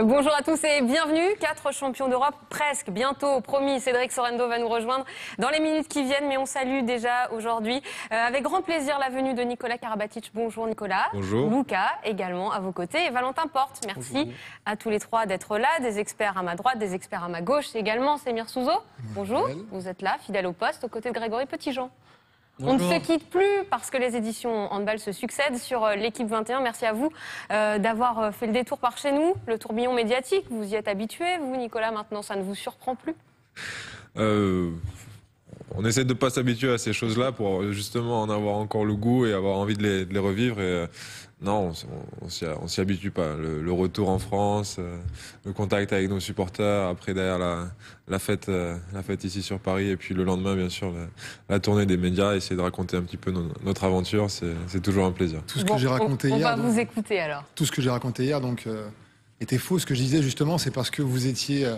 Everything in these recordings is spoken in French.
Bonjour à tous et bienvenue. 4 champions d'Europe, presque, bientôt, promis. Cédric Sorrento va nous rejoindre dans les minutes qui viennent, mais on salue déjà aujourd'hui avec grand plaisir la venue de Nicolas Karabatic. Bonjour Nicolas. Bonjour. Luca également à vos côtés et Valentin Porte. Merci bonjour à tous les trois d'être là. Des experts à ma droite, des experts à ma gauche également. Semir Souzo. Bonjour. Vous êtes là, fidèle au poste, aux côtés de Grégory Petitjean. Bonjour. On ne se quitte plus parce que les éditions handball se succèdent sur l'équipe 21. Merci à vous d'avoir fait le détour par chez nous, le tourbillon médiatique. Vous y êtes habitué, vous Nicolas, maintenant ça ne vous surprend plus? On essaie de ne pas s'habituer à ces choses-là pour justement en avoir encore le goût et avoir envie de les revivre. Et, non, on s'y habitue pas. Le retour en France, le contact avec nos supporters, après derrière la fête ici sur Paris, et puis le lendemain, bien sûr, la tournée des médias, essayer de raconter un petit peu notre aventure, c'est toujours un plaisir. Tout ce que j'ai raconté hier. On va vous écouter alors. Tout ce que j'ai raconté hier, donc, était faux. Ce que je disais justement, c'est parce que vous étiez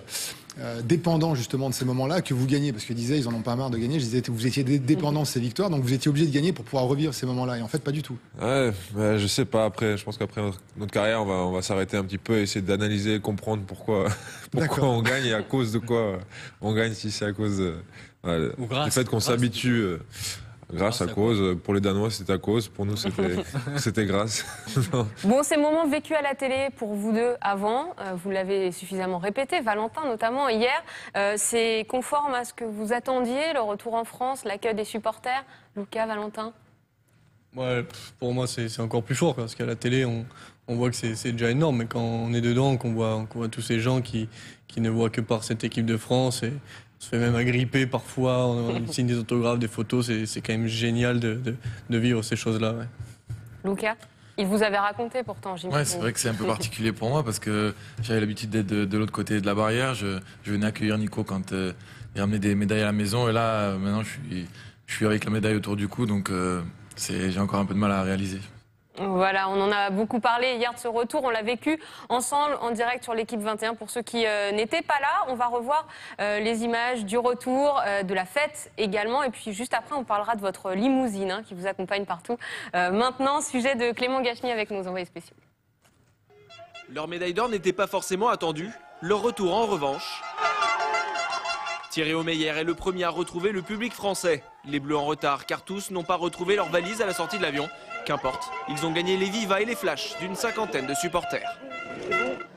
dépendant justement de ces moments-là que vous gagnez. Parce que disais, ils en ont pas marre de gagner. Je disais, vous étiez dépendant de ces victoires, donc vous étiez obligé de gagner pour pouvoir revivre ces moments-là. Et en fait, pas du tout. Ouais, je sais pas. Après, je pense qu'après notre carrière, on va s'arrêter un petit peu, et essayer d'analyser, comprendre pourquoi on gagne et à cause de quoi on gagne. Si c'est à cause du fait qu'on s'habitue. Grâce à cause. Pour les Danois, c'était à cause. Pour nous, c'était grâce. Bon, ces moments vécus à la télé pour vous deux avant, vous l'avez suffisamment répété, Valentin notamment hier, c'est conforme à ce que vous attendiez, le retour en France, l'accueil des supporters. Luca, Valentin? Ouais, pour moi, c'est encore plus fort, parce qu'à la télé, on voit que c'est déjà énorme. Mais quand on est dedans, qu'on voit tous ces gens qui ne voient que par cette équipe de France, et on se fait même agripper parfois, on signe des autographes, des photos, c'est quand même génial de vivre ces choses-là. Ouais. Luca, il vous avait raconté pourtant, j'imagine. Ouais, c'est vrai que c'est un peu particulier pour moi, parce que j'avais l'habitude d'être de l'autre côté de la barrière. Je venais accueillir Nico quand il ramenait des médailles à la maison, et là, maintenant, je suis avec la médaille autour du cou, donc j'ai encore un peu de mal à réaliser. Voilà, on en a beaucoup parlé hier de ce retour, on l'a vécu ensemble en direct sur l'équipe 21. Pour ceux qui n'étaient pas là, on va revoir les images du retour, de la fête également. Et puis juste après, on parlera de votre limousine qui vous accompagne partout. Maintenant, sujet de Clément Gachny avec nos envoyés spéciaux. Leur médaille d'or n'était pas forcément attendue. Leur retour en revanche. Thierry Omeyer est le premier à retrouver le public français. Les Bleus en retard car tous n'ont pas retrouvé leur valise à la sortie de l'avion. Qu'importe, ils ont gagné les vivas et les flashs d'une cinquantaine de supporters.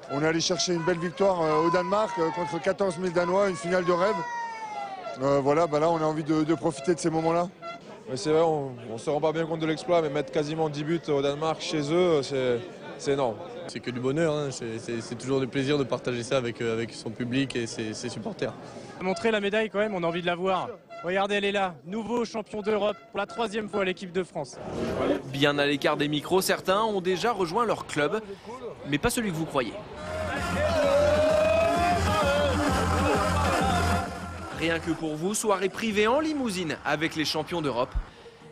On est allé chercher une belle victoire au Danemark contre 14 000 Danois, une finale de rêve. Voilà, là on a envie de profiter de ces moments-là. C'est vrai, on ne se rend pas bien compte de l'exploit, mais mettre quasiment 10 buts au Danemark chez eux, c'est énorme. C'est que du bonheur, c'est toujours du plaisir de partager ça avec son public et ses supporters. Montrer la médaille quand même, on a envie de la voir. Regardez, elle est là, nouveau champion d'Europe pour la 3e fois à l'équipe de France. Bien à l'écart des micros, certains ont déjà rejoint leur club, mais pas celui que vous croyez. Rien que pour vous, soirée privée en limousine avec les champions d'Europe.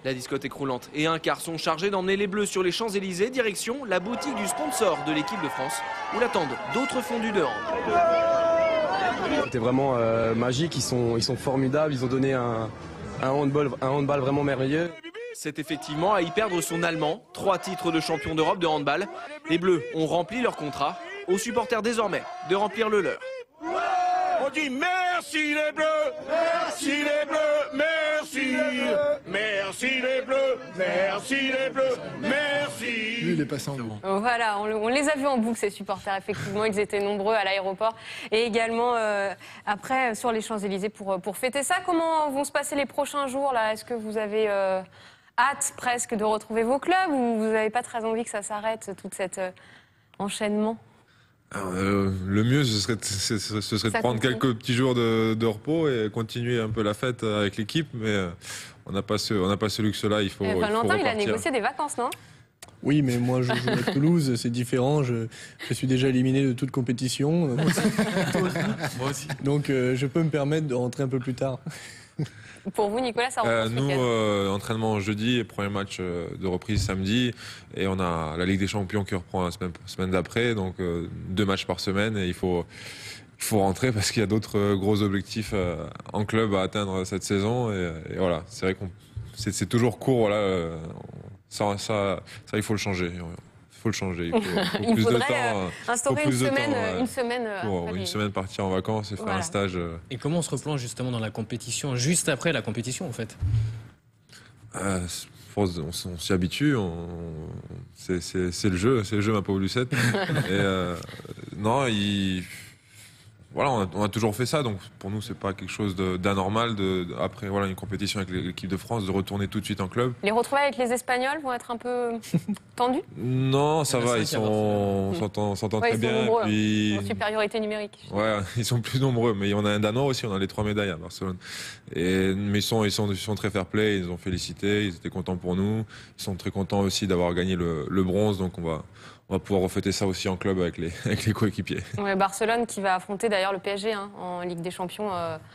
La discothèque roulante et un car sont chargés d'emmener les Bleus sur les Champs-Élysées, direction la boutique du sponsor de l'équipe de France, où l'attendent d'autres fondus de hand. C'était vraiment magique, ils sont formidables, ils ont donné un handball vraiment merveilleux. C'est effectivement à y perdre son allemand, 3 titres de champion d'Europe de handball. Les Bleus ont rempli leur contrat, aux supporters désormais de remplir le leur. On dit merci les Bleus, merci les Bleus, merci, merci les Bleus, merci les Bleus, merci. Lui, il est passé en bon. Voilà, on les a vus en boucle, ces supporters, effectivement, ils étaient nombreux à l'aéroport et également après sur les Champs-Élysées pour fêter ça. Comment vont se passer les prochains jours là? Est-ce que vous avez hâte presque de retrouver vos clubs ou vous n'avez pas très envie que ça s'arrête, tout cet enchaînement? Le mieux, ce serait de prendre quelques petits jours de repos et continuer un peu la fête avec l'équipe, mais on n'a pas ce luxe-là. Valentin, il a négocié des vacances, non? Oui, mais moi je joue à Toulouse, c'est différent. Je suis déjà éliminé de toute compétition. Moi aussi. Donc je peux me permettre de rentrer un peu plus tard. Pour vous, Nicolas, ça reprend Nous, entraînement jeudi et premier match de reprise samedi. Et on a la Ligue des Champions qui reprend la semaine d'après. Donc 2 matchs par semaine. Et il faut rentrer parce qu'il y a d'autres gros objectifs en club à atteindre cette saison. Et voilà, c'est vrai que c'est toujours court. Voilà, ça, il faut le changer. faut le changer. Il faut Il plus de faudrait temps. instaurer faut une plus de semaine, temps, ouais. une semaine. Pour après une les- semaine partir en vacances et faire Voilà. un stage. Et comment on se replonge justement dans la compétition, juste après la compétition en fait? On s'y habitue. C'est le jeu, ma pauvre Lucette. Et, non, voilà, on a toujours fait ça, donc pour nous c'est pas quelque chose d'anormal après voilà une compétition avec l'équipe de France de retourner tout de suite en club. Les retrouvailles avec les Espagnols vont être un peu tendues. Non, ça Il y en a va, ils cinq à Barcelone. s'entendent Ouais, très ils sont bien. nombreux, Puis en supériorité numérique. ouais, ils sont plus nombreux, mais on a un Danois aussi, on a les 3 médailles à Barcelone. Mais ils sont très fair play, ils nous ont félicité, ils étaient contents pour nous, ils sont très contents aussi d'avoir gagné le bronze, donc on va pouvoir refêter ça aussi en club avec les coéquipiers. Ouais, Barcelone qui va affronter d'ailleurs le PSG en Ligue des Champions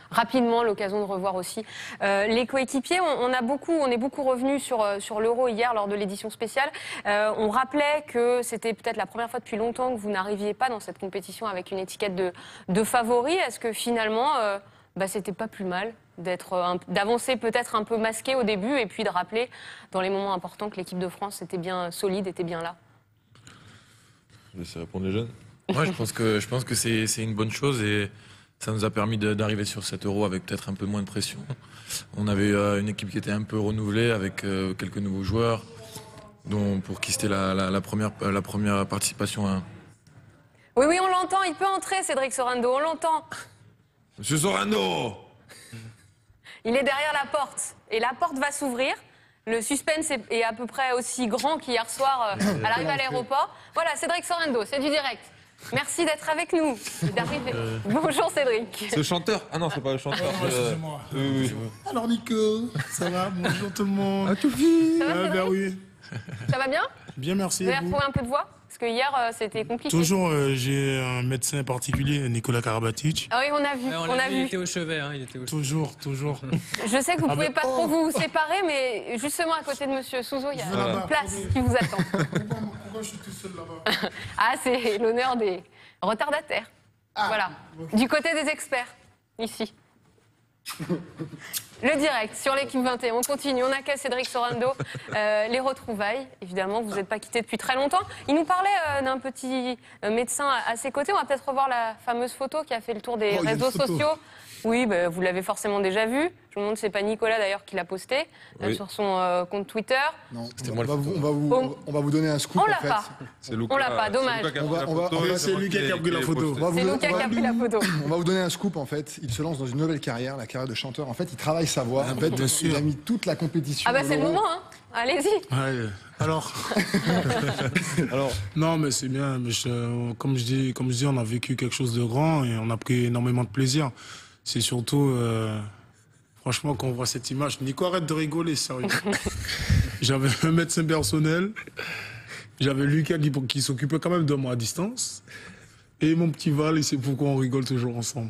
rapidement, l'occasion de revoir aussi les coéquipiers. On est beaucoup revenu sur l'Euro hier lors de l'édition spéciale. On rappelait que c'était peut-être la première fois depuis longtemps que vous n'arriviez pas dans cette compétition avec une étiquette de favori. Est-ce que finalement, c'était pas plus mal d'avancer peut-être un peu masqué au début et puis de rappeler dans les moments importants que l'équipe de France était bien solide, était bien là? Je vais répondre les jeunes. Moi, je pense que c'est une bonne chose et ça nous a permis d'arriver sur cet Euro avec peut-être un peu moins de pression. On avait une équipe qui était un peu renouvelée avec quelques nouveaux joueurs, dont pour qui c'était la première participation. Oui, on l'entend, il peut entrer, Cédric Sorando, on l'entend. Monsieur Sorando! Il est derrière la porte et la porte va s'ouvrir. Le suspense est à peu près aussi grand qu'hier soir à l'arrivée à l'aéroport. Voilà, Cédric Sorando, c'est du direct. Merci d'être avec nous et d'arriver. Bonjour Cédric. Ce chanteur? Ah non, c'est pas le chanteur. Excusez-moi. Oui. Alors Nico, ça va? Bonjour tout le monde. Ça va, Cédric Ben oui. Ça va bien? Bien, merci. Vous et avez vous retrouvé un peu de voix? Parce que hier, c'était compliqué. Toujours, j'ai un médecin particulier, Nicolas Karabatic. Ah oui, on a vu. Ouais, on a il vu. était au chevet. Il était au chevet. Toujours. Je sais que vous Ah pouvez ben, pas trop vous séparer, mais justement à côté de Monsieur Souzo, il y a là-bas. une place qui vous attend. Pourquoi je suis tout seul là-bas? Ah, c'est l'honneur des retardataires. Voilà. Du côté des experts, ici. Le direct sur l'équipe 21. On continue. On accueille Cédric Sorando. Les retrouvailles, évidemment, vous n'êtes pas quitté depuis très longtemps. Il nous parlait d'un petit médecin à ses côtés. On va peut-être revoir la fameuse photo qui a fait le tour des Oh, il y a une réseaux photo. sociaux. Oui, vous l'avez forcément déjà vu. Je me demande si c'est pas Nicolas d'ailleurs qui l'a posté Oui. sur son compte Twitter. Non, C'était on moi va le vous- Oh. on va vous donner un scoop. On en l'a fait. pas. C'est Luca. On l'a pas, dommage. C'est Luca qui a On va- pris la on va- photo, on va- et c'est Lucas qui a pris la photo. On va vous C'est don- Lucas on qui va- a pris la photo. On va vous donner un scoop en fait. Il se lance dans une nouvelle carrière, la carrière de chanteur. En fait, il travaille sa voix. En fait, bien sûr. il a mis toute la compétition. Ah bah dans c'est le l'euro. moment, hein. Allez-y. Ouais, alors. Non, mais c'est bien. Mais comme je dis, on a vécu quelque chose de grand et on a pris énormément de plaisir. C'est surtout, franchement, quand on voit cette image, Nico, arrête de rigoler, sérieux. J'avais un médecin personnel, j'avais Lucas qui s'occupait quand même de moi à distance, et mon petit Val, et c'est pourquoi on rigole toujours ensemble.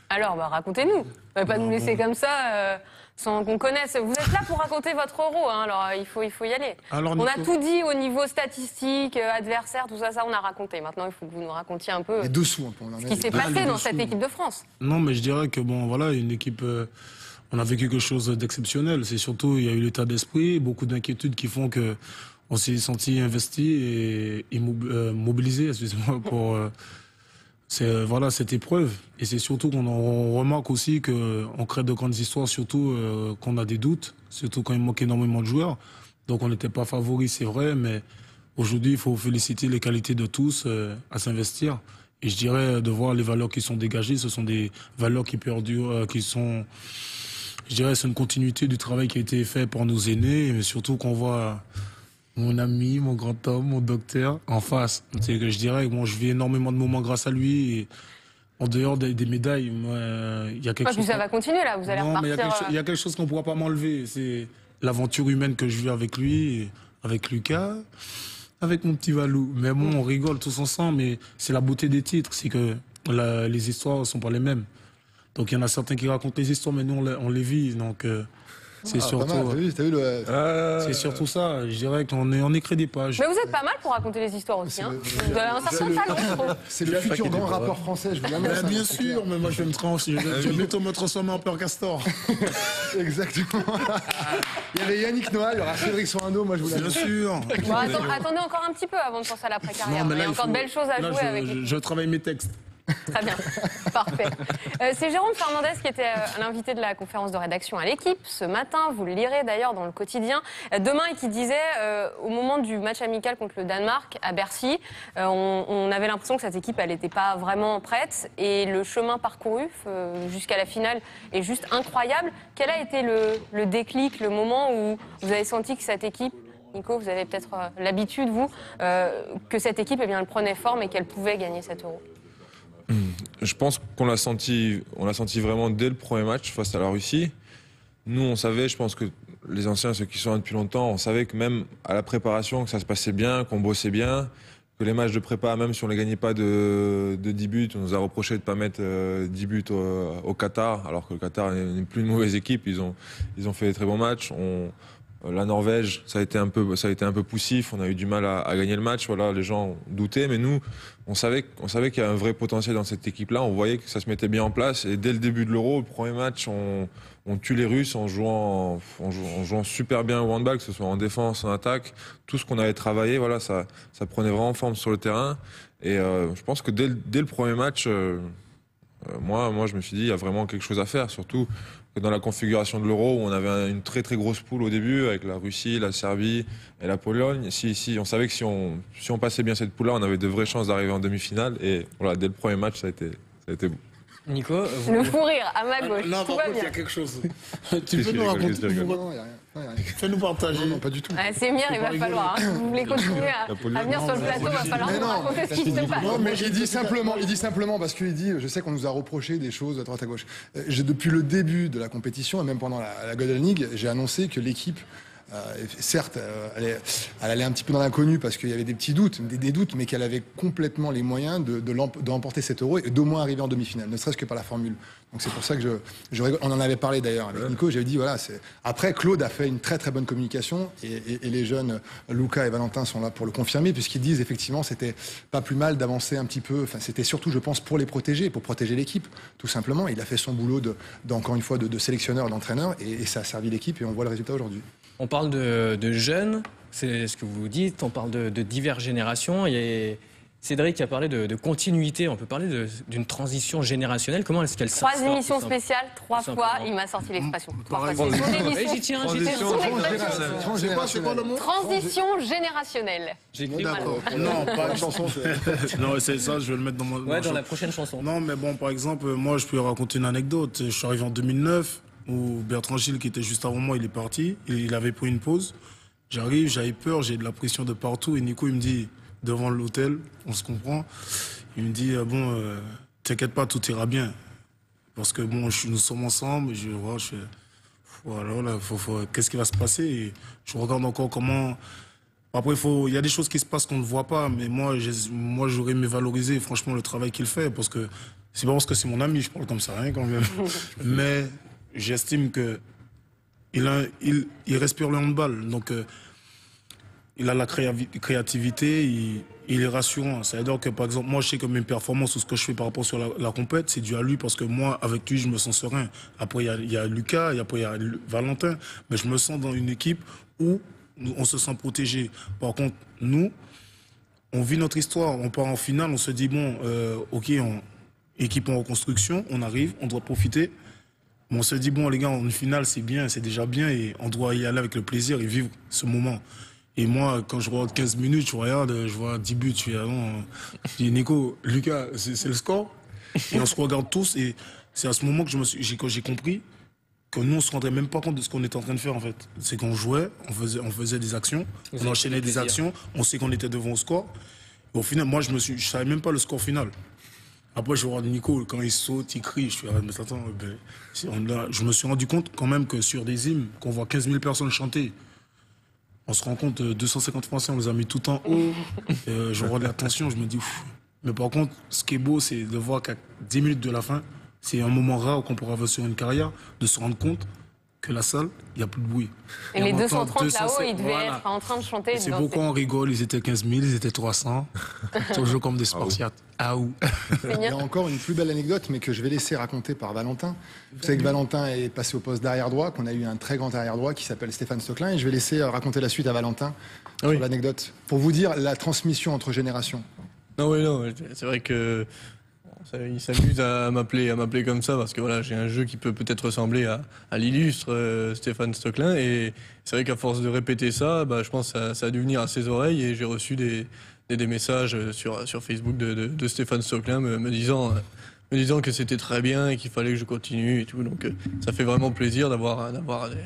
Alors, racontez-nous. Vous ne pas nous laisser comme ça sans qu'on connaisse. Vous êtes là pour raconter votre euro, hein, alors il faut y aller. Alors, On a Nico, tout dit au niveau statistique, adversaire, tout ça, on a raconté. Maintenant, il faut que vous nous racontiez un peu Les dessous, on en ce qui s'est Ah, passé les dans dessous. cette équipe de France. Non, mais je dirais que bon, voilà, une équipe, on a vécu quelque chose d'exceptionnel. C'est surtout, il y a eu l'état d'esprit, beaucoup d'inquiétudes qui font que on s'est senti investi et mobilisé, excusez-moi, pour voilà cette épreuve. Et c'est surtout on remarque aussi que on crée de grandes histoires, surtout quand on a des doutes, surtout quand il manque énormément de joueurs. Donc on n'était pas favoris, c'est vrai, mais aujourd'hui il faut féliciter les qualités de tous à s'investir. Et je dirais de voir les valeurs qui sont dégagées, ce sont des valeurs qui perdurent, qui sont, je dirais, c'est une continuité du travail qui a été fait par nos aînés, mais surtout qu'on voit mon ami, mon grand homme, mon docteur en face. C'est que je dirais que bon, je vis énormément de moments grâce à lui. Et en dehors des médailles, moi, il y a quelque Parce que chose. ça va continuer là, vous allez Non, mais repartir. il y a quelque chose qu'on ne pourra pas m'enlever. C'est l'aventure humaine que je vis avec lui, et avec Lucas, avec mon petit Valou. Mais bon, on rigole tous ensemble, mais c'est la beauté des titres, c'est que les histoires ne sont pas les mêmes. Donc il y en a certains qui racontent les histoires, mais nous on les vit. Donc C'est Pas mal, t'as vu c'est surtout ça. Je dirais qu'on écrit des pages. Mais vous êtes pas mal pour raconter les histoires aussi. Hein. Vous avez un certain talent, je trouve. C'est le futur grand rappeur français, je vous l'annonce. Bien sûr, mais moi je vais je vais bientôt me transformer en Peur Castor. Exactement. Il y avait Yannick Noah, il y aura Cédric Soindo, moi je vous l'annonce. Bien sûr. Bon, attendez encore un petit peu avant de penser à l'après-carrière. Il y a encore de belles choses à jouer avec les... Je travaille mes textes. Très bien, parfait. C'est Jérôme Fernandez qui était l'invité de la conférence de rédaction à l'équipe ce matin. Vous le lirez d'ailleurs dans le quotidien demain et qui disait au moment du match amical contre le Danemark à Bercy, on avait l'impression que cette équipe elle n'était pas vraiment prête et le chemin parcouru jusqu'à la finale est juste incroyable. Quel a été le déclic, le moment où vous avez senti que cette équipe, Nico, vous avez peut-être l'habitude, vous, que cette équipe elle prenait forme et qu'elle pouvait gagner cet Euro? Je pense qu'on l'a senti vraiment dès le premier match face à la Russie. Nous, on savait, je pense que les anciens, ceux qui sont là depuis longtemps, on savait que même à la préparation, que ça se passait bien, qu'on bossait bien, que les matchs de prépa, même si on ne les gagnait pas de 10 buts, on nous a reproché de ne pas mettre 10 buts au Qatar, alors que le Qatar n'est plus une mauvaise équipe. Ils ont fait des très bons matchs. La Norvège, ça a été un peu poussif. On a eu du mal à gagner le match. Voilà, les gens doutaient, mais nous, on savait qu'il y a un vrai potentiel dans cette équipe-là. On voyait que ça se mettait bien en place. Et dès le début de l'Euro, le premier match, on tue les Russes en jouant super bien au handball, que ce soit en défense, en attaque. Tout ce qu'on avait travaillé, voilà, ça prenait vraiment forme sur le terrain. Et je pense que dès le premier match, moi, je me suis dit, il y a vraiment quelque chose à faire, surtout dans la configuration de l'Euro où on avait une très très grosse poule au début avec la Russie, la Serbie et la Pologne. On savait que si on passait bien cette poule-là, on avait de vraies chances d'arriver en demi-finale. Et voilà, dès le premier match, ça a été beau. Nico, le fou rire à ma gauche. Non, tout par va contre, il y bien. a quelque chose. Tu peux nous raconter? Fais-nous partager. Non, pas du tout. C'est Mir, il va falloir. Si vous voulez continuer à venir sur le plateau, il va falloir nous raconter ce qui se passe. Non, mais il dit simplement parce qu'il dit, je sais qu'on nous a reproché des choses à droite à gauche. Depuis le début de la compétition et même pendant la Golden League, j'ai annoncé que l'équipe, certes, elle allait un petit peu dans l'inconnu parce qu'il y avait des petits doutes, des doutes, mais qu'elle avait complètement les moyens de remporter cet Euro et d'au moins arriver en demi-finale, ne serait-ce que par la formule. Donc c'est pour ça que je rigole. On en avait parlé d'ailleurs avec Nico. J'avais dit voilà. Après, Claude a fait une très très bonne communication et les jeunes Lucas et Valentin sont là pour le confirmer puisqu'ils disent effectivement c'était pas plus mal d'avancer un petit peu. Enfin, c'était surtout, je pense, pour les protéger, pour protéger l'équipe, tout simplement. Il a fait son boulot encore une fois de sélectionneur, d'entraîneur et ça a servi l'équipe et on voit le résultat aujourd'hui. On parle de jeunes, c'est ce que vous dites, on parle de diverses générations. Et Cédric a parlé de continuité, on peut parler d'une transition générationnelle. Comment est-ce qu'elle s'instaure? 3 émissions spéciales, 3 fois, il m'a sorti l'expression. 3 fois, c'est son émission. J'y tiens, Transition générationnelle. J'écris d'accord. Non, pas une chanson. Non, c'est ça, je vais le mettre dans la prochaine chanson. Non, mais bon, par exemple, moi, je peux raconter une anecdote. Je suis arrivé en 2009. Où Bertrand Gilles, qui était juste avant moi, il est parti. Il avait pris une pause. J'arrive, j'avais peur, j'ai de la pression de partout. Et Nico, il me dit, devant l'hôtel, on se comprend, il me dit, t'inquiète pas, tout ira bien. Parce que bon, nous sommes ensemble. Je fais, voilà, qu'est-ce qui va se passer? Et je regarde encore comment... Après, il y a des choses qui se passent qu'on ne voit pas. Mais moi j'aurais aimé valoriser, franchement, le travail qu'il fait. Parce que c'est pas parce que c'est mon ami, je parle comme ça, hein, quand même. Mais... j'estime que il respire le handball, donc il a la créativité, il est rassurant. C'est-à-dire que, par exemple, moi, je sais que mes performances ou ce que je fais par rapport sur la compète, c'est dû à lui parce que moi, avec lui, je me sens serein. Après, il y a Lucas, après, il y a Valentin, mais je me sens dans une équipe où on se sent protégé. Par contre, nous, on vit notre histoire, on part en finale, on se dit, bon, ok, équipe en reconstruction, on arrive, on doit profiter. Mais on se dit, bon, les gars, en finale, c'est bien, c'est déjà bien et on doit y aller avec le plaisir et vivre ce moment. Et moi, quand je regarde 15 minutes, je vois 10 buts. Je dis, Nico, Lucas, c'est le score. Et on se regarde tous et c'est à ce moment que j'ai compris que nous, on se rendait même pas compte de ce qu'on était en train de faire, en fait. C'est qu'on jouait, on faisait des actions, on enchaînait des actions, on sait qu'on était devant au score. Et au final, moi, je savais même pas le score final. Après, je regarde Nico, quand il saute, il crie. Je suis mais attends, je me suis rendu compte quand même que sur des hymnes, qu'on voit 15 000 personnes chanter, on se rend compte, 250 Français, on les a mis tout en haut. Je regarde la tension, je me dis, ouf. Mais par contre, ce qui est beau, c'est de voir qu'à 10 minutes de la fin, c'est un moment rare qu'on pourra avoir sur une carrière, de se rendre compte que la salle, il n'y a plus de bruit. Et les on entend 230 là-haut, ils devaient voilà. être en train de chanter. et de C'est danser. pourquoi on rigole, ils étaient 15 000, ils étaient 300. Toujours comme des Spartiates. Ah ou. Il y a encore une plus belle anecdote, mais que je vais laisser raconter par Valentin. Vous savez que Valentin est passé au poste d'arrière droit, qu'on a eu un très grand arrière droit qui s'appelle Stéphane Stocklin, et je vais laisser raconter la suite à Valentin sur l'anecdote, pour vous dire la transmission entre générations. Non, oui, non, c'est vrai que il s'amuse à m'appeler comme ça parce que voilà, j'ai un jeu qui peut peut-être ressembler à l'illustre Stéphane Stocklin, et c'est vrai qu'à force de répéter ça, je pense que ça a dû venir à ses oreilles, et j'ai reçu des messages sur Facebook de Stéphane Stocklin me disant que c'était très bien et qu'il fallait que je continue et tout. Donc ça fait vraiment plaisir d'avoir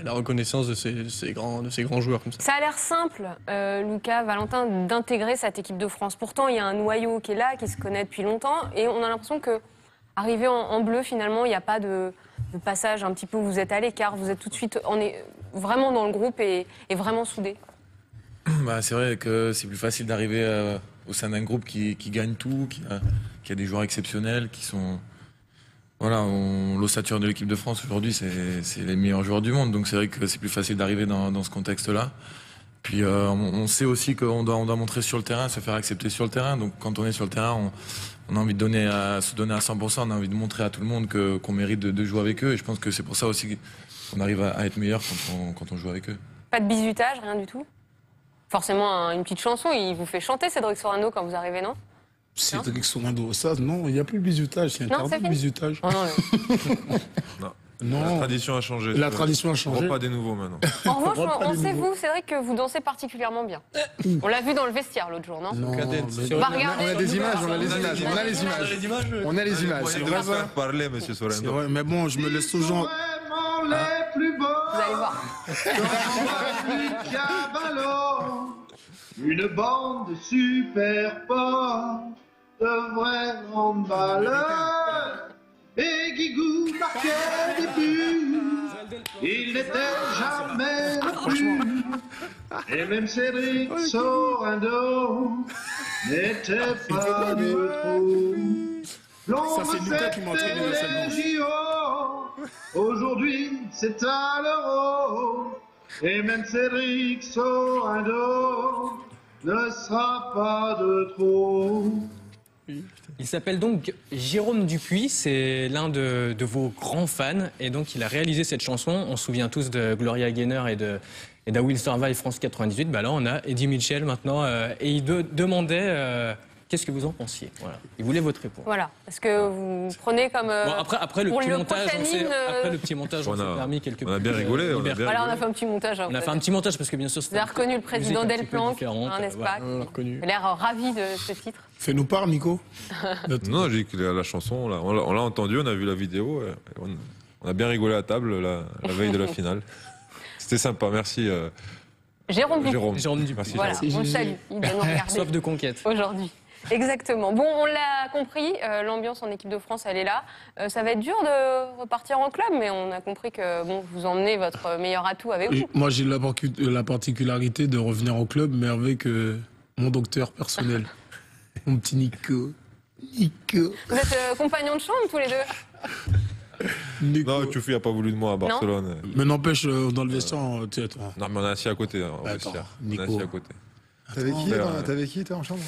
la reconnaissance de ces grands joueurs comme ça. Ça a l'air simple, Lucas, Valentin, d'intégrer cette équipe de France. Pourtant, il y a un noyau qui est là, qui se connaît depuis longtemps, et on a l'impression que arrivé en bleu, finalement, il n'y a pas de passage un petit peu où vous êtes à l'écart, vous êtes tout de suite, on est vraiment dans le groupe et vraiment soudés. C'est vrai que c'est plus facile d'arriver au sein d'un groupe qui gagne tout, qui a des joueurs exceptionnels, qui sont... Voilà, l'ossature de l'équipe de France aujourd'hui, c'est les meilleurs joueurs du monde. Donc c'est vrai que c'est plus facile d'arriver dans ce contexte-là. Puis on sait aussi qu'on doit montrer sur le terrain, se faire accepter sur le terrain. Donc quand on est sur le terrain, on a envie de se donner à 100%, on a envie de montrer à tout le monde qu'on mérite de jouer avec eux. Et je pense que c'est pour ça aussi qu'on arrive à être meilleur quand on joue avec eux. Pas de bizutage, rien du tout? Forcément, une petite chanson, il vous fait chanter Cédric Sorano quand vous arrivez, non? Cédric Sorano, ça, non, il n'y a plus de bizutage, c'est interdit le bizutage. Oh, non. Non. La tradition a changé. La tradition a changé. On ne pas des nouveaux maintenant. En revanche, on sait vous, Cédric, que vous dansez particulièrement bien. On l'a vu dans le vestiaire l'autre jour, non? Non, On va regarder. on a des images, on a les images. On a les images. On va faire parler, monsieur Sorano. C'est vrai, mais bon, je me laisse toujours... Vous allez voir. Une bande de super forts, de vrais handballeurs. Et Guigou marquait des buts, il n'était jamais plus. Et même Cédric Sorano n'était pas de trop. Ça, c'est Lucas qui m'a entraîné dans cette danse. Aujourd'hui, c'est à l'Euro. Et même Cédric Sorano ne sera pas de trop. Il s'appelle donc Jérôme Dupuis, c'est l'un de vos grands fans, et donc il a réalisé cette chanson. On se souvient tous de Gloria Gaynor et d'A Will Survive France 98. Là, on a Eddie Mitchell maintenant, et il demandait qu'est-ce que vous en pensiez. Voilà. Il voulait votre réponse. Voilà. Est-ce que vous prenez comme. Après le petit montage, on s'est permis quelques. On a bien rigolé. On a fait un petit montage. On a fait un petit montage parce que bien sûr. Vous avez reconnu le président Delplanque, n'est-ce pas? Il a l'air ravi de ce titre. Fais-nous part, Nico. Non, j'ai dit que la chanson, on l'a entendue, on a vu la vidéo. On a bien rigolé à table la veille de la finale. C'était sympa, merci. Jérôme Dupuis. Merci, voilà, Jérôme. on le salue. Il vient nous regarder. Soif de conquête. Aujourd'hui. Exactement. Bon, on l'a compris, l'ambiance en équipe de France, elle est là. Ça va être dur de repartir en club, mais on a compris que vous emmenez votre meilleur atout avec vous. Moi, j'ai la particularité de revenir au club, mais avec mon docteur personnel, mon petit Nico. Vous êtes compagnons de chambre tous les deux? Nico. Non, Tchoufi n'a pas voulu de moi à Barcelone. Mais n'empêche, dans le vestiaire, non, mais on est assis à côté. Au vestiaire. On est assis à côté. T'avais qui, toi, en chambre?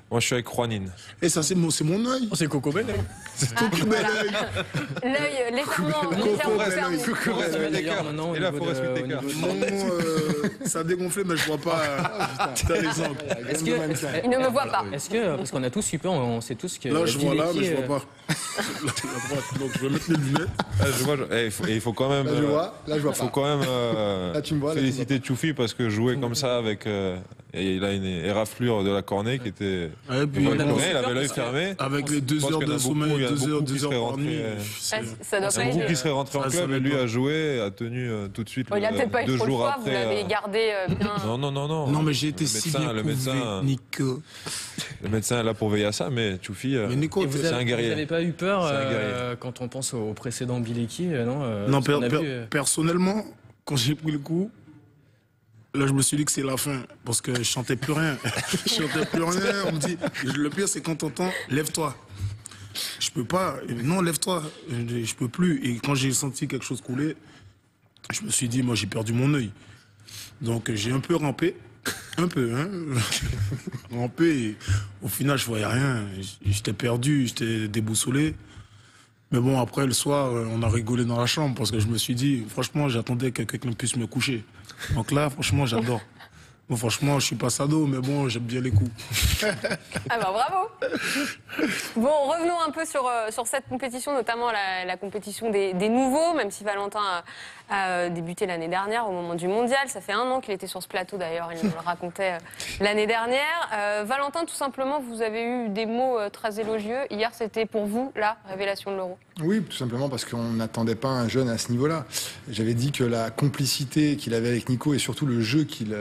Moi, je suis avec Juanine. Et ça, c'est mon œil. C'est Coco Belleuil. C'est Coco Belleuil. L'œil légèrement Maintenant, et là, il faut respecter car. Ça a dégonflé, mais je vois pas. T'as l'exemple. Il ne me voit pas. Est-ce que, parce qu'on a tous super, on sait tous que. Là, je vois là, mais je vois pas. Donc, je vais mettre les lunettes. Il faut quand même. Là, je vois pas. Faut quand même féliciter Tchoufi parce que jouer comme ça avec. Et il a une éraflure de la cornée qui était. Et puis, il avait l'œil fermé. Avec les 2 heures de sommeil, 2 heures par nuit. Ça doit pas beaucoup qui serait rentré en club et lui a joué, a tenu tout de suite. Il a peut-être pas eu 2 trop le jours choix, après. vous l'avez gardé bien. Non. Non, mais j'ai été si bien couvé, Nico. Le médecin est là pour veiller à ça, mais Tchoufi, c'est un guerrier. Vous n'avez pas eu peur quand on pense au précédent Bileki, non? Non, personnellement, quand j'ai pris le coup, là, je me suis dit que c'est la fin, parce que je chantais plus rien. On me dit, le pire, c'est quand t'entends, lève-toi. Je peux pas, non, lève-toi, je peux plus. Et quand j'ai senti quelque chose couler, Je me suis dit, moi, j'ai perdu mon œil. Donc, j'ai un peu rampé. Un peu, hein. Rampé. Et au final, je voyais rien. J'étais perdu, j'étais déboussolé. Mais bon, après, le soir, on a rigolé dans la chambre parce que je me suis dit, franchement, j'attendais que quelqu'un puisse me coucher. Donc là, franchement, j'adore. Bon, franchement, je suis pas sado, mais bon, j'aime bien les coups. Ah bah bravo. Bon, revenons un peu sur cette compétition, notamment la compétition des nouveaux, même si Valentin a débuté l'année dernière au moment du mondial. Ça fait 1 an qu'il était sur ce plateau d'ailleurs, il nous le racontait l'année dernière. Valentin, tout simplement, vous avez eu des mots très élogieux. Hier, c'était pour vous la révélation de l'Euro. Oui, tout simplement parce qu'on n'attendait pas un jeune à ce niveau-là. J'avais dit que la complicité qu'il avait avec Nico et surtout le jeu qu'il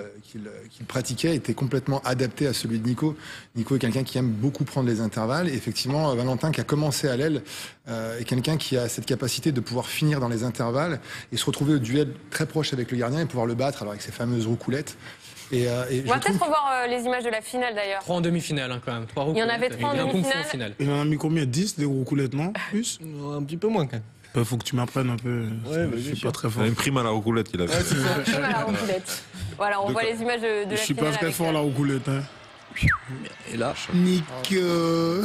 pratiquait était complètement adapté à celui de Nico. Nico est quelqu'un qui aime beaucoup prendre les intervalles. Et effectivement, Valentin, qui a commencé à l'aile, est quelqu'un qui a cette capacité de pouvoir finir dans les intervalles et se retrouver au duel très proche avec le gardien et pouvoir le battre alors avec ses fameuses roucoulettes. On va peut-être revoir les images de la finale d'ailleurs. 3 en demi-finale hein, quand même. 3 il y en avait 3 en demi-finale. Il en a mis combien? 10 des roucoulettes, non? Plus? Un petit peu moins quand même. Il faut que tu m'apprennes un peu. Ouais, je suis pas très fort. Il a une prime à la roucoulette qu'il a fait. Ouais, prime à la roucoulette. Voilà, on voit les images de la finale. Je suis pas très fort à la roucoulette. Hein. Et là, Nick. Tu peux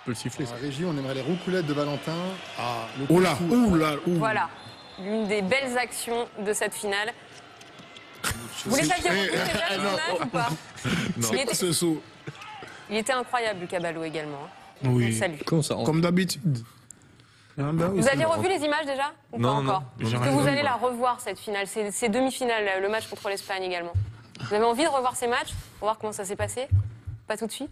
le siffler. À la régie, on aimerait les roucoulettes de Valentin. Oula. Voilà, l'une des belles actions de cette finale. Vous les aviez revus déjà cette finale ou pas? C'est pas ce saut. Il était incroyable, Lucas Ballot également. Oui. Salut. Comme d'habitude. Vous aviez revu les images déjà ou pas encore? Est-ce que vous allez la revoir cette finale, ces demi-finales, le match contre l'Espagne également? Vous avez envie de revoir ces matchs pour voir comment ça s'est passé? Pas tout de suite?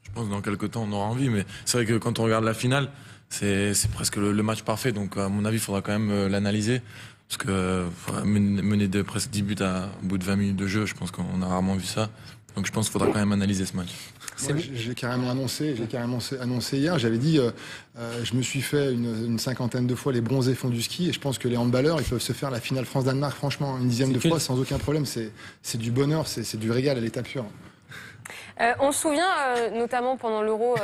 Je pense que dans quelques temps on aura envie, mais c'est vrai que quand on regarde la finale, c'est presque le match parfait. Donc à mon avis, il faudra quand même l'analyser. Parce que mener de presque 10 buts au bout de 20 minutes de jeu, je pense qu'on a rarement vu ça. Donc je pense qu'il faudra quand même analyser ce match. J'ai carrément annoncé hier, j'avais dit, je me suis fait une 50aine de fois les bronzés fonds du ski et je pense que les handballeurs, ils peuvent se faire la finale France-Danemark, franchement, une 10e de fois sans aucun problème. C'est du bonheur, c'est du régal à l'état pur. On se souvient, notamment pendant l'Euro,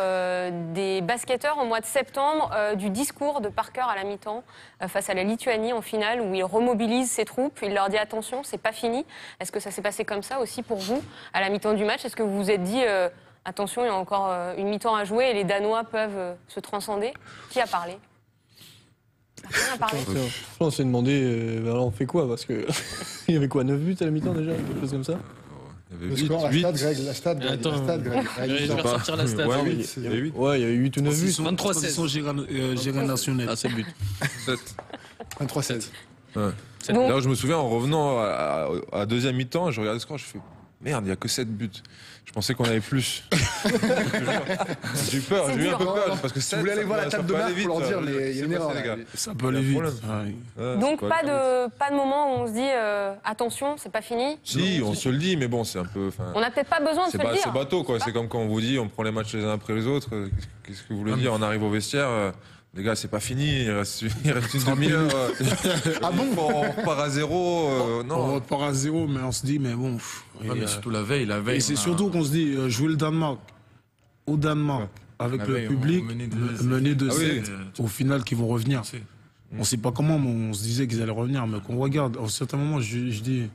des basketteurs au mois de septembre, du discours de Parker à la mi-temps face à la Lituanie en finale, où il remobilise ses troupes, il leur dit attention, c'est pas fini. Est-ce que ça s'est passé comme ça aussi pour vous, à la mi-temps du match? Est-ce que vous vous êtes dit attention, il y a encore une mi-temps à jouer et les Danois peuvent se transcender? Qui a parlé? Personne n'a parlé. On s'est demandé, alors on fait quoi? Parce que il y avait quoi, 9 buts à la mi-temps déjà, quelque chose comme ça? Le score, la stade, Greg. Je vais ressortir la stade. Il y avait 8 ou 9 buts. 23-16. Géré national. Ah, 7 buts. 23-16. Ouais. Là, je me souviens, en revenant à deuxième mi-temps, je regardais le score, je fais merde, il n'y a que 7 buts. Je pensais qu'on avait plus. J'ai eu peur, j'ai eu un peu peur. Parce que vous voulez aller voir la table de marque pour leur dire, mais il y a une erreur. Ça peut aller vite. Donc pas de moment où on se dit attention, c'est pas fini. Si, on se le dit, mais bon, c'est un peu. On n'a peut-être pas besoin de se le dire. C'est bateau, quoi. C'est comme quand on vous dit, on prend les matchs les uns après les autres. Qu'est-ce que vous voulez dire? On arrive au vestiaire. Les gars, c'est pas fini, il reste une demi-heure. Ah bon? On repart à 0. Non. On repart à 0, mais on se dit, mais bon. Mais surtout la veille. Et c'est surtout qu'on se dit, jouer le Danemark, au Danemark, avec le public, mener de 7, au final, qu'ils vont revenir. On sait pas comment, mais on se disait qu'ils allaient revenir. Mais qu'on regarde, à un certain moment, je dis,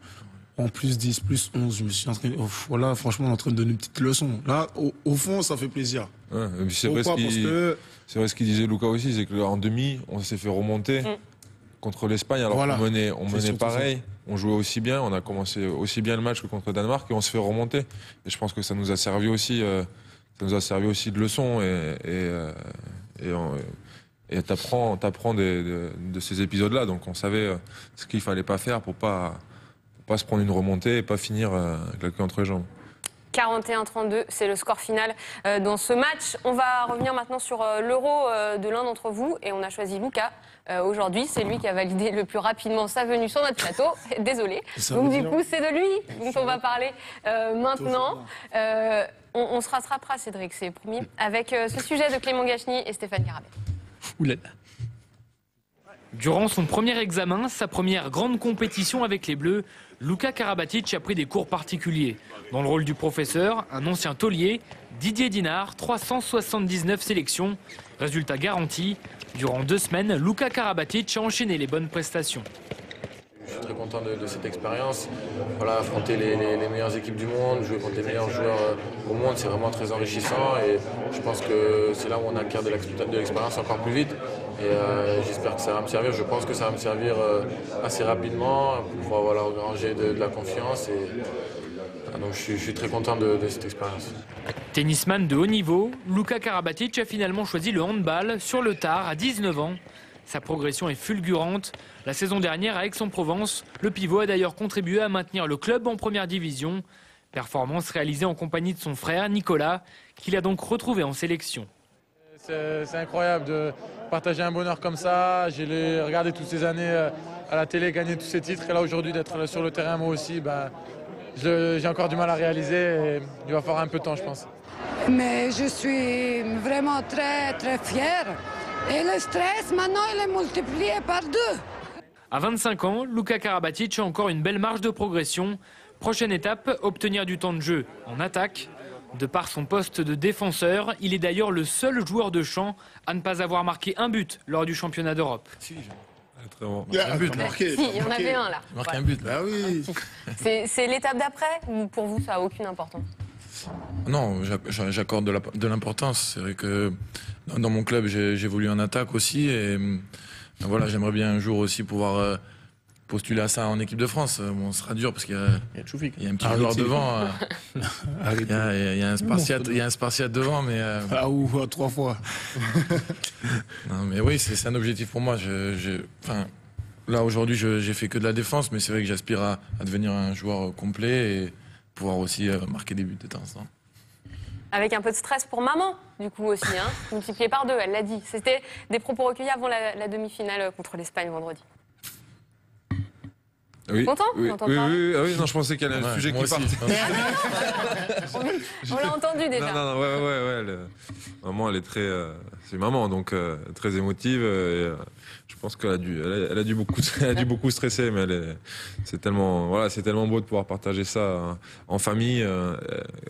en plus 10, plus 11, je me suis entraîné. Voilà, franchement, on est en train de donner une petite leçon. Là, au fond, ça fait plaisir. Ouais, c'est vrai ce qu'il disait Lucas aussi, c'est qu'en demi, on s'est fait remonter contre l'Espagne, alors qu'on menait pareil, on jouait aussi bien, on a commencé aussi bien le match que contre le Danemark, et on se fait remonter. Et je pense que ça nous a servi aussi, de leçon, et t'apprends de ces épisodes-là. Donc on savait ce qu'il fallait pas faire pour pas se prendre une remontée et pas finir avec la queue entre les jambes. 41-32, c'est le score final dans ce match. On va revenir maintenant sur l'Euro de l'un d'entre vous et on a choisi Lucas. Aujourd'hui, c'est lui qui a validé le plus rapidement sa venue sur notre plateau. Désolé. Donc du coup, c'est de lui dont on va parler maintenant. On se rattrapera, Cédric, c'est promis, avec ce sujet de Clément Gachny et Stéphane Garabet. Oulala. Durant son premier examen, sa première grande compétition avec les Bleus, Luka Karabatic a pris des cours particuliers. Dans le rôle du professeur, un ancien taulier, Didier Dinard, 379 sélections. Résultat garanti, durant 2 semaines, Luka Karabatic a enchaîné les bonnes prestations. je suis très content de cette expérience. Voilà, affronter les meilleures équipes du monde, jouer contre les meilleurs joueurs au monde, c'est vraiment très enrichissant et je pense que c'est là où on acquiert de l'expérience encore plus vite. Et j'espère que ça va me servir. Je pense que ça va me servir assez rapidement pour pouvoir voilà, engranger de la confiance. Donc je suis très content de cette expérience. Tennisman de haut niveau, Luka Karabatic a finalement choisi le handball sur le tard à 19 ans. Sa progression est fulgurante. La saison dernière à Aix-en-Provence, le pivot a d'ailleurs contribué à maintenir le club en première division. Performance réalisée en compagnie de son frère Nicolas, qu'il a donc retrouvé en sélection. C'est incroyable de partager un bonheur comme ça. J'ai regardé toutes ces années à la télé, gagner tous ces titres. Et là aujourd'hui d'être sur le terrain moi aussi, j'ai encore du mal à réaliser. Et il va falloir un peu de temps je pense. Mais je suis vraiment très très fière. Et le stress maintenant il est multiplié par 2. À 25 ans, Luka Karabatic a encore une belle marge de progression. Prochaine étape, obtenir du temps de jeu en attaque. De par son poste de défenseur, il est d'ailleurs le seul joueur de champ à ne pas avoir marqué un but lors du championnat d'Europe. Très bon. Un but, Si, il y en avait un là. Marquer un but. Bah oui. C'est l'étape d'après ou pour vous ça n'a aucune importance? Non, j'accorde de l'importance. C'est vrai que dans mon club, j'évolue en attaque aussi. Et voilà, j'aimerais bien un jour aussi pouvoir postuler à ça en équipe de France. Bon, ce sera dur parce qu'il y a un petit joueur devant. Il y a un Spartiate devant, mais... Ah ou 3 fois. Non, mais oui, c'est un objectif pour moi. Là, aujourd'hui, j'ai fait que de la défense, mais c'est vrai que j'aspire à devenir un joueur complet et pouvoir aussi marquer des buts de temps en temps. Avec un peu de stress pour maman, du coup aussi, hein, multiplié par 2, elle l'a dit. C'était des propos recueillis avant la demi-finale contre l'Espagne vendredi. Oui, Content oui, non, je pensais qu'il y avait un sujet qui partait. On l'a entendu déjà. Non, ouais. Maman, elle est très, c'est maman, donc très émotive. Je pense qu'elle a dû beaucoup stresser, mais c'est tellement beau de pouvoir partager ça en famille,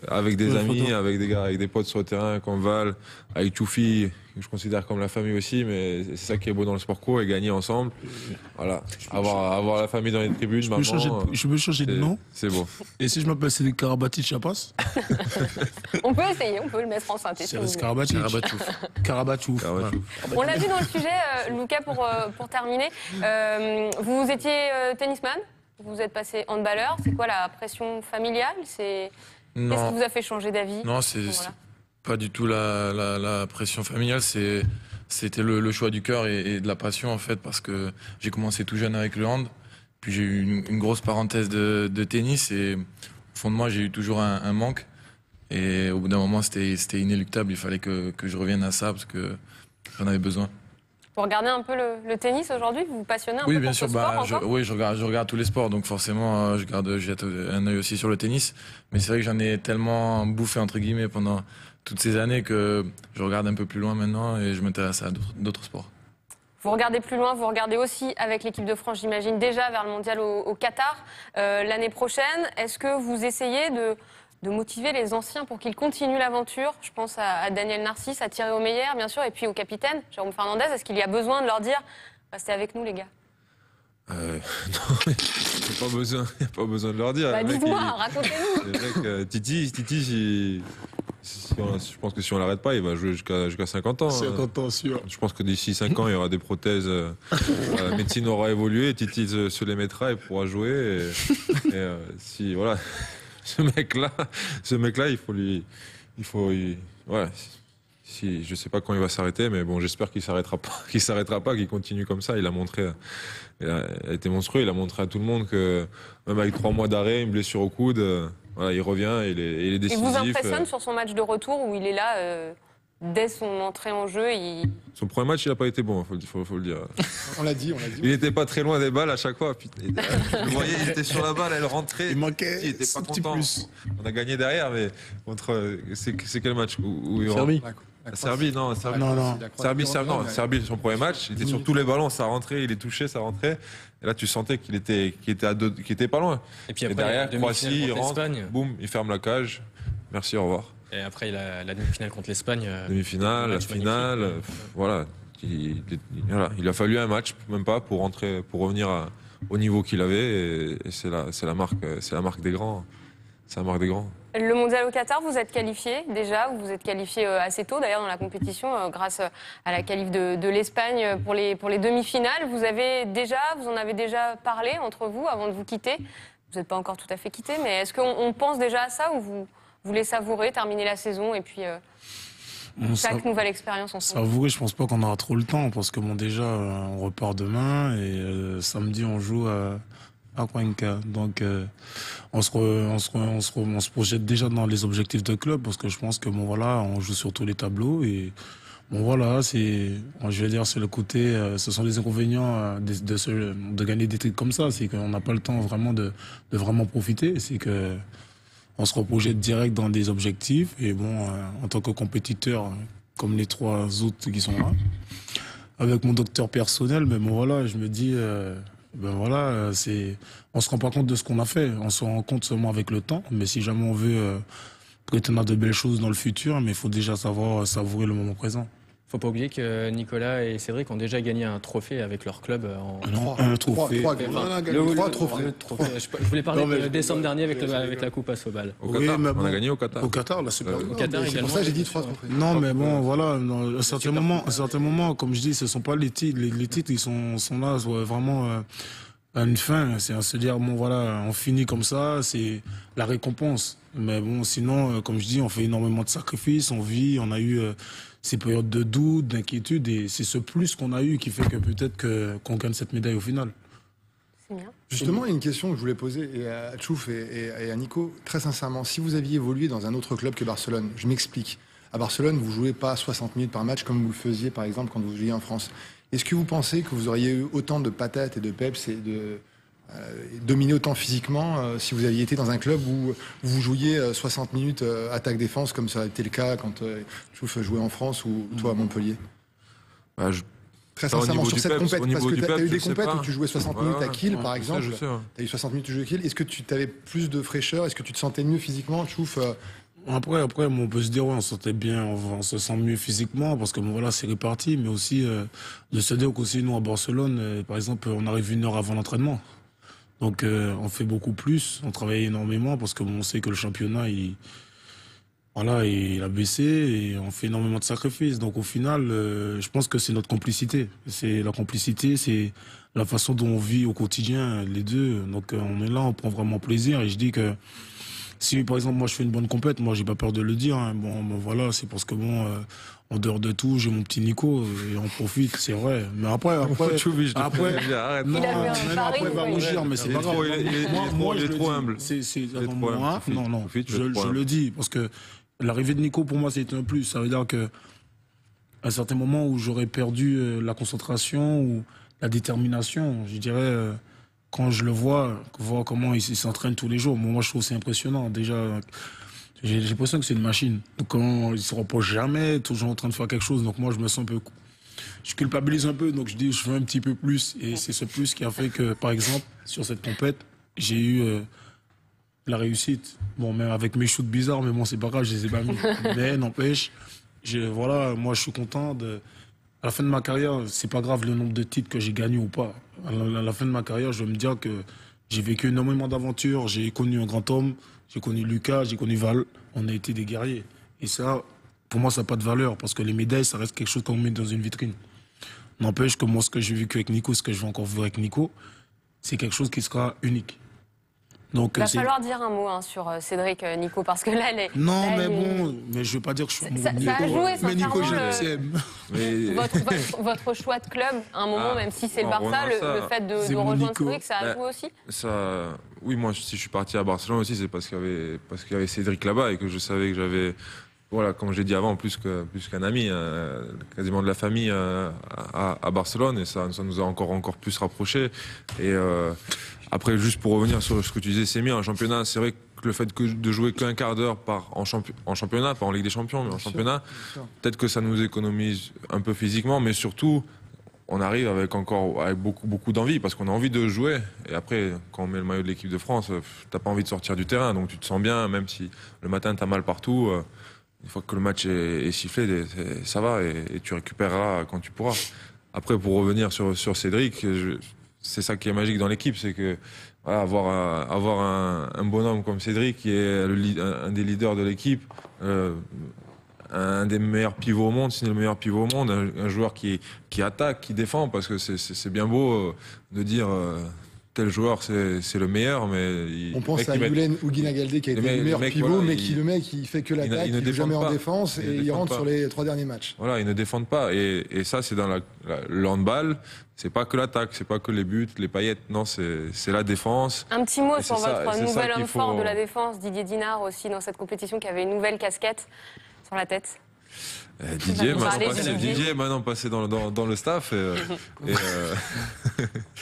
avec des amis, avec des gars, avec des potes sur le terrain, comme Val, avec Toufi, que je considère comme la famille aussi, mais c'est ça qui est beau dans le sport co et gagner ensemble. Voilà, avoir la famille dans les tribunes. Je peux changer de nom. C'est beau. Et si je m'appelle Cédric Karabatic, ça passe? On peut essayer, on peut le mettre en synthèse. C'est Karabatic. Karabachouf. On l'a vu dans le sujet, Luka, pour terminer. Vous étiez tennisman, vous êtes passé handballeur. C'est quoi la pression familiale? Qu'est-ce qui vous a fait changer d'avis? Non, c'est pas du tout la pression familiale. C'était le choix du cœur et de la passion en fait, parce que j'ai commencé tout jeune avec le hand. Puis j'ai eu une grosse parenthèse de tennis et au fond de moi j'ai eu toujours un manque. Et au bout d'un moment c'était inéluctable. Il fallait que je revienne à ça parce que j'en avais besoin. Vous regardez un peu le tennis aujourd'hui? Vous vous passionnez un peu Oui, pour bien ce sûr. sport Je regarde tous les sports, donc forcément, j'ai un œil aussi sur le tennis. Mais c'est vrai que j'en ai tellement bouffé entre guillemets pendant toutes ces années que je regarde un peu plus loin maintenant et je m'intéresse à d'autres sports. Vous regardez plus loin, vous regardez aussi avec l'équipe de France, j'imagine, déjà vers le mondial au Qatar l'année prochaine. Est-ce que vous essayez de motiver les anciens pour qu'ils continuent l'aventure? Je pense à Daniel Narcisse, à Thierry Omeyer, bien sûr, et puis au capitaine, Jérôme Fernandez. Est-ce qu'il y a besoin de leur dire « Restez avec nous, les gars » Non, il n'y a pas besoin de leur dire. Dites-moi, racontez-nous. Titi, je pense que si on l'arrête pas, il va jouer jusqu'à 50 ans. 50 ans, sûr. Je pense que d'ici 5 ans, il y aura des prothèses. La médecine aura évolué, Titi se les mettra et pourra jouer. Si, voilà, ce mec-là, si, je sais pas quand il va s'arrêter, mais bon, j'espère qu'il s'arrêtera pas, qu'il continue comme ça. Il a été monstrueux. Il a montré à tout le monde que même avec 3 mois d'arrêt, une blessure au coude, voilà, il revient, il est décisif. Il vous impressionne sur son match de retour où il est là dès son entrée en jeu? Son premier match, il n'a pas été bon, faut le dire. On l'a dit. Il n'était pas très loin des balles à chaque fois. Vous voyez, il était sur la balle, elle rentrait. Il manquait. Il était pas content. On a gagné derrière, mais c'est quel match où Serbie. Serbie, non. Serbie, son premier match, il était sur tous les ballons, ça rentrait, il est touché, ça rentrait. Et là, tu sentais qu'il était pas loin. Et puis après, derrière, Croatie, il rentre, boum, il ferme la cage. Merci, au revoir. Et après, il a la demi-finale contre l'Espagne. Demi-finale, la finale, voilà. Il a fallu un match, même pas, pour revenir au niveau qu'il avait, et c'est la marque des grands. C'est la marque des grands. Le mondial au Qatar, vous êtes qualifié déjà, ou vous êtes qualifié assez tôt d'ailleurs dans la compétition grâce à la qualif de l'Espagne pour les demi-finales. Vous en avez déjà parlé entre vous avant de vous quitter. Vous n'êtes pas encore tout à fait quitté, mais est-ce qu'on pense déjà à ça, ou vous voulez savourer, terminer la saison et puis chaque nouvelle expérience ensemble? Savourer, je pense pas qu'on aura trop le temps, parce que bon, déjà on repart demain et samedi on joue à Cuenca. Donc on se projette déjà dans les objectifs de club, parce que je pense que bon voilà, on joue sur tous les tableaux et bon voilà, c'est le côté, ce sont les inconvénients de gagner des titres comme ça, c'est qu'on n'a pas le temps vraiment de vraiment profiter, c'est que on se reprojette direct dans des objectifs et bon, en tant que compétiteur, comme les 3 autres qui sont là, avec mon docteur personnel, mais bon voilà, je me dis ben voilà, on se rend pas compte de ce qu'on a fait, on se rend compte seulement avec le temps, mais si jamais on veut prétendre à de belles choses dans le futur, mais il faut déjà savoir savourer le moment présent. Faut pas oublier que Nicolas et Cédric ont déjà gagné un trophée avec leur club un trophée. Trois trophées. Je voulais parler de décembre dernier avec la Coupe à Sobal. Au Qatar, on a gagné au Qatar. Au Qatar, la Super League. Au Qatar C'est également. pour ça que j'ai dit 3 trophées. Non, mais bon, voilà, à un certain moment, comme je dis, ce sont pas les titres. Les titres, ils sont là, vraiment à une fin. C'est à se dire, bon, voilà, on finit comme ça, c'est la récompense. Mais bon, sinon, comme je dis, on fait énormément de sacrifices, on vit, on a eu ces périodes de doute, d'inquiétude, et c'est ce plus qu'on a eu qui fait que peut-être qu'on gagne cette médaille au final. C'est bien. Justement, il y a une question que je voulais poser à Tchouf et à Nico. Très sincèrement, si vous aviez évolué dans un autre club que Barcelone, je m'explique. À Barcelone, vous ne jouez pas 60 minutes par match comme vous le faisiez, par exemple, quand vous jouiez en France. Est-ce que vous pensez que vous auriez eu autant de patates et de peps et de dominer autant physiquement si vous aviez été dans un club où vous jouiez 60 minutes attaque-défense, comme ça a été le cas quand Tchouf jouait en France ou toi à Montpellier? Très sincèrement, sur cette compète, parce que tu as eu des compètes où tu jouais 60 minutes à Kiel, par exemple. Tu as eu 60 minutes, tu jouais à Kiel. Est-ce que tu avais plus de fraîcheur? Est-ce que tu te sentais mieux physiquement, Tchouf? Après, on peut se dire, ouais, on se sentait bien, on se sent mieux physiquement, parce que bon, voilà, c'est réparti, mais aussi de se dire qu'aussi, nous, à Barcelone, par exemple, on arrive 1 heure avant l'entraînement. Donc, on fait beaucoup plus, on travaille énormément, parce que bon, on sait que le championnat, il a baissé, et on fait énormément de sacrifices. Donc, au final, je pense que c'est notre complicité. C'est la complicité, c'est la façon dont on vit au quotidien, les deux. Donc, on est là, on prend vraiment plaisir, et je dis que si, par exemple, moi, je fais une bonne compète, moi, j'ai pas peur de le dire. Hein. Bon, voilà, c'est parce que, bon, en dehors de tout, j'ai mon petit Nico et on profite, c'est vrai. Mais après, non, après, il va rougir, mais c'est pas grave. Il est trop humble. Non, je le dis, parce que l'arrivée de Nico, pour moi, c'était un plus. Ça veut dire que, à un certain moment où j'aurais perdu la concentration ou la détermination, je dirais, quand je le vois comment il s'entraîne tous les jours, moi je trouve que c'est impressionnant. Déjà, j'ai l'impression que c'est une machine. Donc quand il se repose jamais, toujours en train de faire quelque chose. Donc moi je me sens un peu, je culpabilise un peu. Donc je dis je fais un petit peu plus. Et c'est ce plus qui a fait que, par exemple, sur cette compète, j'ai eu la réussite. Bon, même avec mes shoots bizarres, mais bon c'est pas grave, je les ai pas mis. Mais n'empêche, voilà, moi je suis content à la fin de ma carrière, c'est pas grave le nombre de titres que j'ai gagnés ou pas. À la fin de ma carrière, je vais me dire que j'ai vécu énormément d'aventures, j'ai connu un grand homme, j'ai connu Lucas, j'ai connu Val, on a été des guerriers. Et ça, pour moi, ça n'a pas de valeur, parce que les médailles, ça reste quelque chose qu'on met dans une vitrine. N'empêche que moi, ce que j'ai vécu avec Nico, ce que je vais encore vivre avec Nico, c'est quelque chose qui sera unique. Donc, il va falloir dire un mot sur Cédric, Nico, parce que là, mais je veux pas dire que je suis ça a joué, mais Nico, je l'aime. Votre choix de club, à un moment, même si c'est le Barça, le fait de rejoindre Cédric, ça a joué aussi? Oui, moi, si je suis parti à Barcelone aussi, c'est parce qu'il y avait Cédric là-bas et que je savais que j'avais, voilà, comme j'ai dit avant, plus qu'un ami, quasiment de la famille à Barcelone, et ça nous a encore plus rapprochés. Et après, juste pour revenir sur ce que tu disais, Sémi, en championnat, c'est vrai que le fait de jouer qu'un quart d'heure en championnat, pas en Ligue des Champions, mais en championnat, peut-être que ça nous économise un peu physiquement, mais surtout, on arrive avec beaucoup d'envie, parce qu'on a envie de jouer. Et après, quand on met le maillot de l'équipe de France, t'as pas envie de sortir du terrain, donc tu te sens bien, même si le matin t'as mal partout. Une fois que le match est sifflé, ça va, et tu récupéreras quand tu pourras. Après, pour revenir sur Cédric, c'est ça qui est magique dans l'équipe, c'est que voilà, avoir un bonhomme comme Cédric qui est un des leaders de l'équipe, un des meilleurs pivots au monde, sinon le meilleur pivot au monde, un joueur qui attaque, qui défend, parce que c'est bien beau de dire tel joueur c'est le meilleur, mais on pense à Yulen Ouguinagaldé qui a été le meilleur pivot, mais le mec il fait que l'attaque, il ne joue jamais en défense et il rentre sur les 3 derniers matchs. Voilà, ils ne défendent pas, et ça c'est dans le handball, c'est pas que l'attaque, c'est pas que les buts, les paillettes, non, c'est la défense. Un petit mot sur votre nouvel homme fort de la défense, Didier Dinard, aussi dans cette compétition, qui avait une nouvelle casquette sur la tête. Didier est maintenant passé dans le staff.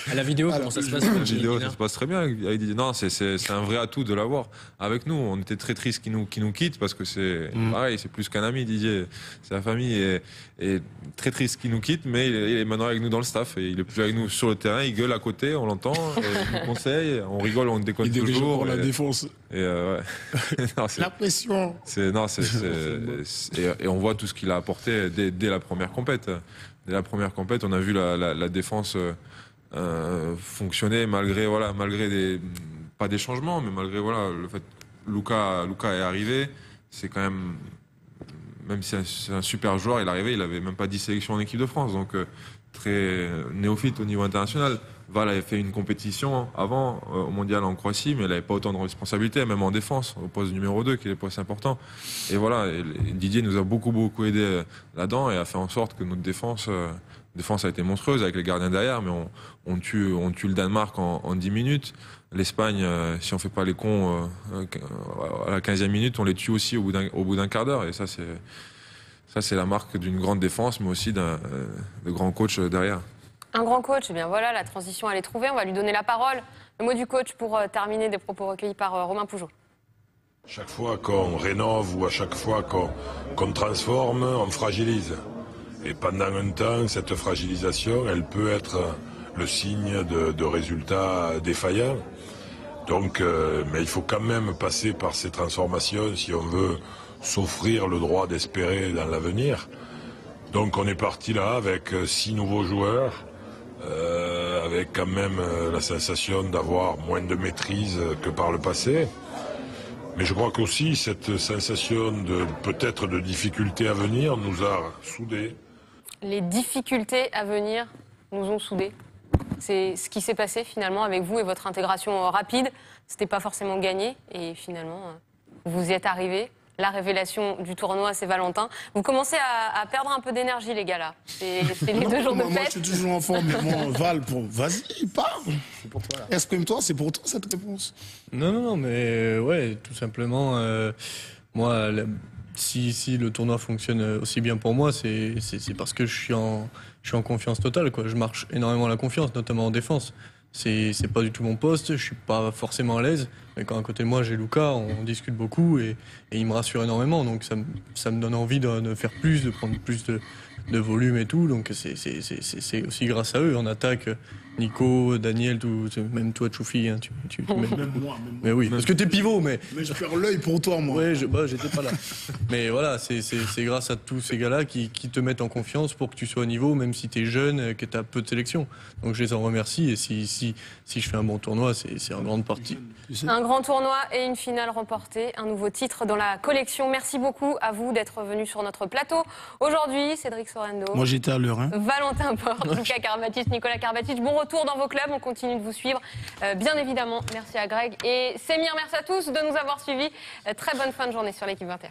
À la vidéo, comment ça se passe? La vidéo, ça se passe très bien avec Didier. Non, c'est un vrai atout de l'avoir avec nous. On était très tristes qu'il nous quitte, parce que c'est pareil, c'est plus qu'un ami, Didier. C'est la famille, et très triste qu'il nous quitte, mais il est maintenant avec nous dans le staff. Et il est plus avec nous sur le terrain, il gueule à côté, on l'entend, il nous conseille, on rigole, on déconne toujours. Pour la défense. Et ouais. Non, la pression. Et on voit tout ce qu'il a apporté dès la première compète. Dès la première compète, on a vu la défense fonctionner malgré pas des changements, mais malgré le fait que Luka est arrivé. C'est quand même si c'est un super joueur, il est arrivé, il avait même pas 10 sélections en équipe de France, donc très néophyte au niveau international. Val avait fait une compétition avant au mondial en Croatie, mais elle n'avait pas autant de responsabilités, même en défense, au poste numéro 2, qui est le poste important. Et voilà, Didier nous a beaucoup aidé là-dedans et a fait en sorte que notre défense a été monstrueuse avec les gardiens derrière, mais on tue le Danemark en 10 minutes. L'Espagne, si on fait pas les cons à la 15e minute, on les tue aussi au bout d'un quart d'heure. Et ça, c'est la marque d'une grande défense, mais aussi de grands coachs derrière. Un grand coach, eh bien voilà, la transition elle est trouvée, on va lui donner la parole. Le mot du coach pour terminer, des propos recueillis par Romain Pougeot. Chaque fois qu'on rénove ou à chaque fois qu'on transforme, on fragilise. Et pendant un temps, cette fragilisation, elle peut être le signe de résultats défaillants. Donc, mais il faut quand même passer par ces transformations si on veut s'offrir le droit d'espérer dans l'avenir. Donc on est parti là avec 6 nouveaux joueurs, avec quand même la sensation d'avoir moins de maîtrise que par le passé. Mais je crois qu'aussi cette sensation peut-être de difficultés à venir nous a soudés. Les difficultés à venir nous ont soudés. C'est ce qui s'est passé finalement avec vous et votre intégration rapide. C'était pas forcément gagné et finalement vous y êtes arrivés. La révélation du tournoi, c'est Valentin. Vous commencez à perdre un peu d'énergie, les gars, là. C'est les 2 jours de fête. Moi, je suis toujours en forme, mais bon, Val, vas-y, parle. C'est pour toi, là. Exprime-toi, c'est pour toi, cette réponse. Non, mais ouais, tout simplement, moi, si le tournoi fonctionne aussi bien pour moi, c'est parce que je suis en confiance totale, quoi. Je marche énormément à la confiance, notamment en défense. C'est pas du tout mon poste, je suis pas forcément à l'aise, mais quand à côté de moi j'ai Luka, on discute beaucoup et il me rassure énormément, donc ça me donne envie de faire plus, de prendre plus de volume et tout, donc c'est aussi grâce à eux. En attaque, Nico, Daniel, même toi Choufi, hein, même moi. Mais oui, parce que t'es pivot, mais je perds l'œil pour toi, moi. Ouais, j'étais pas là. Mais voilà, c'est grâce à tous ces gars-là qui te mettent en confiance pour que tu sois au niveau, même si t'es jeune, que t'as peu de sélection. Donc je les en remercie, et si je fais un bon tournoi, c'est en grande partie. Un grand tournoi et une finale remportée, un nouveau titre dans la collection. Merci beaucoup à vous d'être venus sur notre plateau. Aujourd'hui, Cédric Sorendo. Moi j'étais à l'heure. Hein. Valentin Porte, Luka Karabatic, Nicolas Karabatic. Bon retour dans vos clubs, on continue de vous suivre. Bien évidemment, merci à Greg et Semir, merci à tous de nous avoir suivis. Très bonne fin de journée sur l'équipe 21.